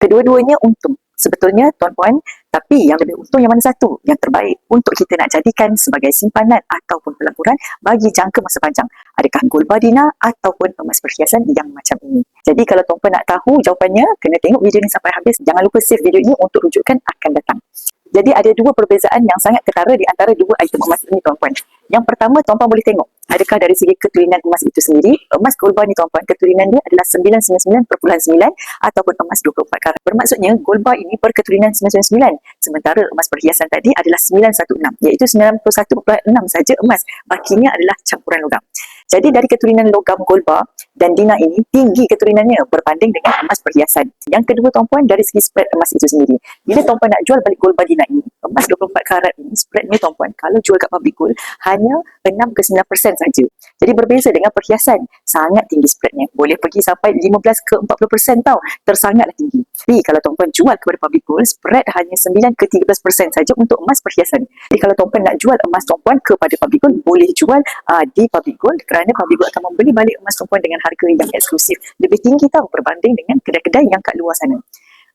Kedua-duanya untung. Sebetulnya tuan-puan, tapi yang lebih untung yang mana satu? Yang terbaik untuk kita nak jadikan sebagai simpanan ataupun pelaburan bagi jangka masa panjang. Adakah gold bar Dina ataupun emas perhiasan yang macam ini? Jadi kalau tuan-puan nak tahu jawapannya, kena tengok video ni sampai habis. Jangan lupa save video ini untuk rujukan akan datang. Jadi ada dua perbezaan yang sangat ketara di antara dua item emas ini tuan-puan. Yang pertama, tuan-puan boleh tengok adakah dari segi keturunan emas itu sendiri. Emas gold bar ni tuan-puan, keturunan dia adalah 999.9 ataupun emas 24 karat. Bermaksudnya gold bar ini berketurunan 999, sementara emas perhiasan tadi adalah 916, iaitu 91.6 saja emas, bakinya adalah campuran logam. Jadi dari keturunan logam gold bar dan Dina ini tinggi keturunannya berbanding dengan emas perhiasan. Yang kedua tuan-puan, dari segi spread emas itu sendiri. Bila tuan-puan nak jual balik gold bar Dina ini, emas 24 karat ini spreadnya tuan-puan, kalau jual kat public gold hanya 6 ke 9% saja. Jadi berbeza dengan perhiasan, sangat tinggi spreadnya. Boleh pergi sampai 15 ke 40% tau. Tersangatlah tinggi. Tapi kalau tuan-puan jual kepada public gold, spread hanya 9 ke 13% saja untuk emas perhiasan. Jadi kalau tuan-puan nak jual emas tuan-puan kepada public gold, boleh jual di public gold kerana public gold akan membeli balik emas tuan-puan dengan harga yang eksklusif. Lebih tinggi tau berbanding dengan kedai-kedai yang kat luar sana.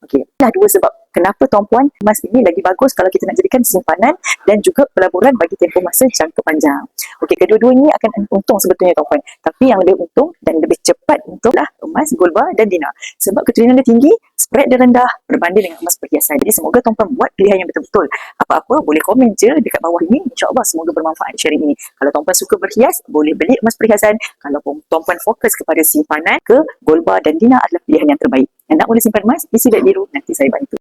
Okey, dah dua sebab kenapa tuan-puan emas ini lagi bagus kalau kita nak jadikan simpanan dan juga pelaburan bagi tempoh masa jangka panjang. Okey, kedua-duanya akan untung sebetulnya tuan-puan. Tapi yang lebih untung dan lebih cepat untuklah emas, gold bar dan Dina. Sebab keturunan dia tinggi, spread dia rendah berbanding dengan emas perhiasan. Jadi semoga tuan-puan buat pilihan yang betul-betul. Apa-apa boleh komen je dekat bawah ini. InsyaAllah semoga bermanfaat sharing ini. Kalau tuan-puan suka berhias, boleh beli emas perhiasan. Kalau tuan-puan fokus kepada simpanan, ke gold bar dan Dina adalah pilihan yang terbaik. Yang nak boleh simpan emas, isi duit biru, nanti saya bantu.